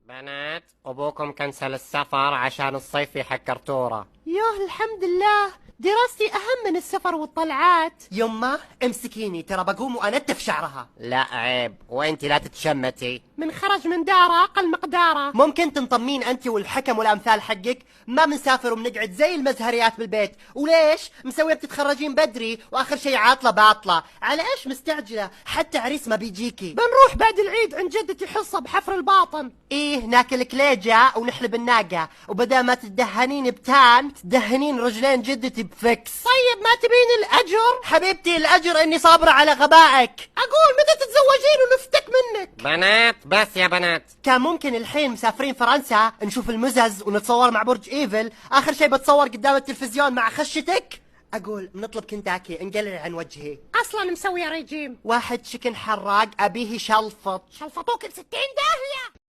بنات، أبوكم كنسل السفر عشان الصيفي حق كرتورة. يوه الحمد لله، دراستي أهم من السفر والطلعات. يمه امسكيني ترى بقوم وأنتف شعرها. لا عيب، وانتي لا تتشمتي. من خرج من داره أقل مقداره. ممكن تنطمين أنت والحكم والأمثال حقك؟ ما بنسافر وبنقعد زي المزهريات بالبيت. وليش مسوية بتتخرجين بدري وآخر شي عاطلة باطلة؟ على إيش مستعجلة؟ حتى عريس ما بيجيكي. بنروح بعد العيد عند جدتي حصة بحفر الباطن. إيه ناكل كليجة ونحلب الناقة، وبدل ما تدهنين بتان تدهنين رجلين جدتي بفكس. طيب ما تبين الأجر؟ حبيبتي الأجر إني صابرة على غبائك. أقول متى تتزوجين ونفتك منك؟ بنات بس يا بنات. كان ممكن الحين مسافرين فرنسا نشوف المزز ونتصور مع برج ايفل، آخر شي بتصور قدام التلفزيون مع خشتك. أقول نطلب كنتاكي نقلل عن وجهي. أصلا مسوية ريجيم. واحد شكن حراق أبيه شلفط. شلفطوك ب60 داهية.